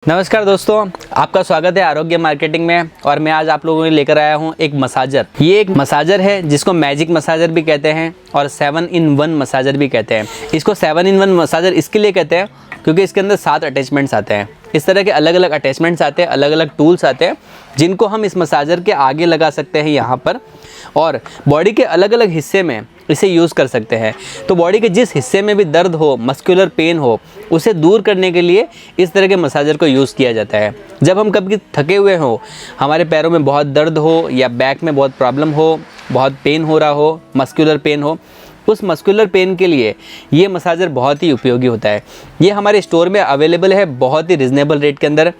नमस्कार दोस्तों, आपका स्वागत है आरोग्य मार्केटिंग में। और मैं आज आप लोगों को लेकर आया हूं एक मसाजर। ये एक मसाजर है जिसको मैजिक मसाजर भी कहते हैं और 7-in-1 मसाजर भी कहते हैं। इसको 7-in-1 मसाजर इसके लिए कहते हैं क्योंकि इसके अंदर 7 अटैचमेंट्स आते हैं। इस तरह के अलग अलग अटैचमेंट्स आते हैं, अलग अलग टूल्स आते हैं जिनको हम इस मसाजर के आगे लगा सकते हैं यहाँ पर, और बॉडी के अलग अलग हिस्से में इसे यूज़ कर सकते हैं। तो बॉडी के जिस हिस्से में भी दर्द हो, मस्कुलर पेन हो, उसे दूर करने के लिए इस तरह के मसाजर को यूज़ किया जाता है। जब हम कभी थके हुए हो, हमारे पैरों में बहुत दर्द हो या बैक में बहुत प्रॉब्लम हो, बहुत पेन हो रहा हो, मस्कुलर पेन हो, उस मस्कुलर पेन के लिए ये मसाजर बहुत ही उपयोगी होता है। ये हमारे स्टोर में अवेलेबल है बहुत ही रिजनेबल रेट के अंदर,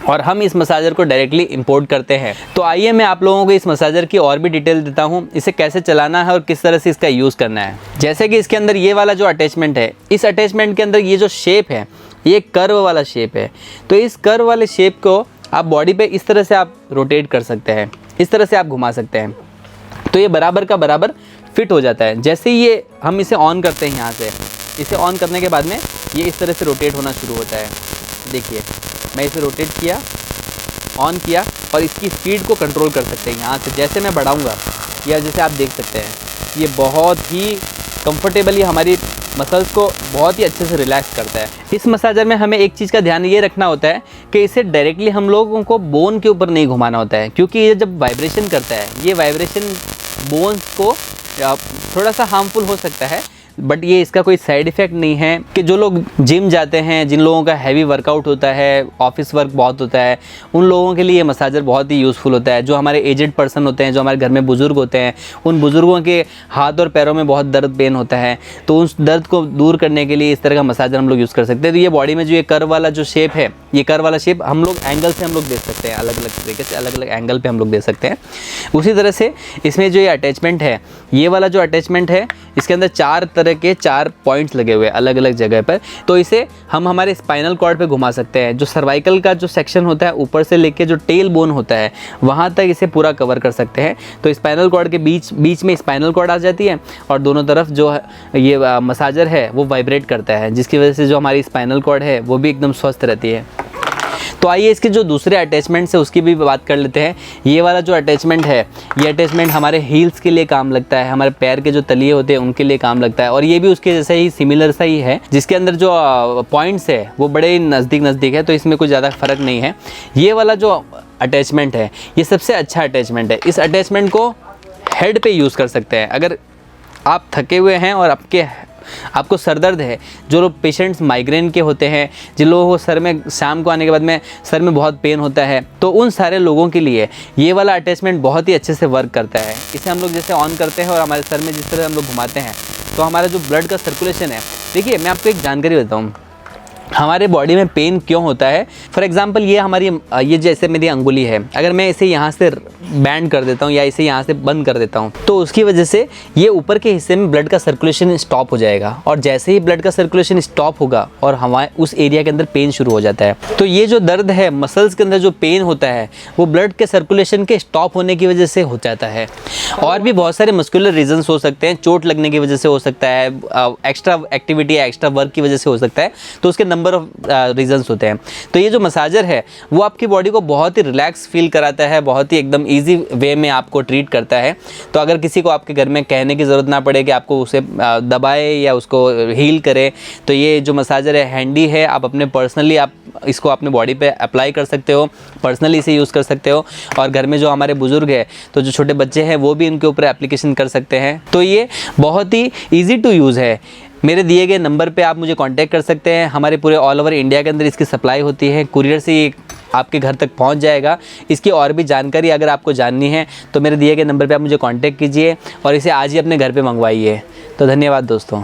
और हम इस मसाजर को डायरेक्टली इंपोर्ट करते हैं। तो आइए मैं आप लोगों को इस मसाजर की और भी डिटेल देता हूँ, इसे कैसे चलाना है और किस तरह से इसका यूज़ करना है। जैसे कि इसके अंदर ये वाला जो अटैचमेंट है, इस अटैचमेंट के अंदर ये जो शेप है, ये कर्व वाला शेप है। तो इस कर्व वाले शेप को आप बॉडी पे इस तरह से आप रोटेट कर सकते हैं, इस तरह से आप घुमा सकते हैं, तो ये बराबर का बराबर फिट हो जाता है। जैसे ही ये हम इसे ऑन करते हैं, यहाँ से इसे ऑन करने के बाद में ये इस तरह से रोटेट होना शुरू होता है। देखिए, मैं इसे रोटेट किया, ऑन किया, और इसकी स्पीड को कंट्रोल कर सकते हैं यहाँ से। जैसे मैं बढ़ाऊँगा, या जैसे आप देख सकते हैं, ये बहुत ही कंफर्टेबली हमारी मसल्स को बहुत ही अच्छे से रिलैक्स करता है। इस मसाजर में हमें एक चीज़ का ध्यान ये रखना होता है कि इसे डायरेक्टली हम लोगों को बोन के ऊपर नहीं घुमाना होता है, क्योंकि ये जब वाइब्रेशन करता है, ये वाइब्रेशन बोन्स को थोड़ा सा हार्मफुल हो सकता है, बट ये इसका कोई साइड इफ़ेक्ट नहीं है। कि जो लोग जिम जाते हैं, जिन लोगों का हैवी वर्कआउट होता है, ऑफिस वर्क बहुत होता है, उन लोगों के लिए ये मसाजर बहुत ही यूज़फुल होता है। जो हमारे एजेड पर्सन होते हैं, जो हमारे घर में बुज़ुर्ग होते हैं, उन बुज़ुर्गों के हाथ और पैरों में बहुत दर्द पेन होता है, तो उस दर्द को दूर करने के लिए इस तरह का मसाजर हम लोग यूज़ कर सकते हैं। तो ये बॉडी में जो ये कर्व वाला जो शेप है, ये कर्व वाला शेप हम लोग एंगल से हम लोग दे सकते हैं, अलग अलग तरीके से अलग अलग एंगल पे हम लोग दे सकते हैं। उसी तरह से इसमें जो ये अटैचमेंट है, ये वाला जो अटैचमेंट है, इसके अंदर 4 तरह के 4 पॉइंट्स लगे हुए हैं अलग अलग जगह पर। तो इसे हम हमारे स्पाइनल कॉर्ड पे घुमा सकते हैं। जो सर्वाइकल का जो सेक्शन होता है, ऊपर से लेके जो टेल बोन होता है, वहाँ तक इसे पूरा कवर कर सकते हैं। तो स्पाइनल कॉर्ड के बीच में स्पाइनल कॉर्ड आ जाती है, और दोनों तरफ जो ये मसाजर है वो वाइब्रेट करता है, जिसकी वजह से जो हमारी स्पाइनल कॉर्ड है वो भी एकदम स्वस्थ रहती है। तो आइए इसके जो दूसरे अटैचमेंट्स है उसकी भी बात कर लेते हैं। ये वाला जो अटैचमेंट है, ये अटैचमेंट हमारे हील्स के लिए काम लगता है, हमारे पैर के जो तलिए होते हैं उनके लिए काम लगता है, और ये भी उसके जैसे ही सिमिलर सा ही है, जिसके अंदर जो पॉइंट्स है वो बड़े नज़दीक है, तो इसमें कुछ ज़्यादा फ़र्क नहीं है। ये वाला जो अटैचमेंट है, ये सबसे अच्छा अटैचमेंट है। इस अटैचमेंट को हेड पे यूज़ कर सकते हैं। अगर आप थके हुए हैं और आपको सर दर्द है, जो लोग पेशेंट्स माइग्रेन के होते हैं, जिन लोगों को सर में शाम को आने के बाद में सर में बहुत पेन होता है, तो उन सारे लोगों के लिए ये वाला अटैचमेंट बहुत ही अच्छे से वर्क करता है। इसे हम लोग जैसे ऑन करते हैं और हमारे सर में जिस तरह हम लोग घुमाते हैं, तो हमारा जो ब्लड का सर्कुलेशन है, देखिए मैं आपको एक जानकारी देता हूँ, हमारे बॉडी में पेन क्यों होता है। फॉर एग्जांपल ये जैसे मेरी अंगुली है, अगर मैं इसे यहाँ से बैंड कर देता हूँ या इसे यहाँ से बंद कर देता हूँ, तो उसकी वजह से ये ऊपर के हिस्से में ब्लड का सर्कुलेशन स्टॉप हो जाएगा, और जैसे ही ब्लड का सर्कुलेशन स्टॉप होगा और हमारे उस एरिया के अंदर पेन शुरू हो जाता है। तो ये जो दर्द है, मसल्स के अंदर जो पेन होता है, वो ब्लड के सर्कुलेशन के स्टॉप होने की वजह से हो जाता है। और भी बहुत सारे मस्कुलर रीजन्स हो सकते हैं, चोट लगने की वजह से हो सकता है, एक्स्ट्रा एक्टिविटी या एक्स्ट्रा वर्क की वजह से हो सकता है, तो उसके नंबर ऑफ रीजंस होते हैं। तो ये जो मसाजर है वो आपकी बॉडी को बहुत ही रिलैक्स फील कराता है, बहुत ही एकदम इजी वे में आपको ट्रीट करता है। तो अगर किसी को आपके घर में कहने की ज़रूरत ना पड़े कि आपको उसे दबाए या उसको हील करे, तो ये जो मसाजर है हैंडी है। आप अपने पर्सनली आप इसको अपने बॉडी पे अप्लाई कर सकते हो, पर्सनली इसे यूज़ कर सकते हो, और घर में जो हमारे बुज़ुर्ग है, तो जो छोटे बच्चे हैं, वो भी इनके ऊपर एप्लीकेशन कर सकते हैं। तो ये बहुत ही ईजी टू यूज़ है। मेरे दिए गए नंबर पे आप मुझे कांटेक्ट कर सकते हैं। हमारे पूरे ऑल ओवर इंडिया के अंदर इसकी सप्लाई होती है, कुरियर से ये आपके घर तक पहुंच जाएगा। इसकी और भी जानकारी अगर आपको जाननी है तो मेरे दिए गए नंबर पे आप मुझे कांटेक्ट कीजिए और इसे आज ही अपने घर पे मंगवाइए। तो धन्यवाद दोस्तों।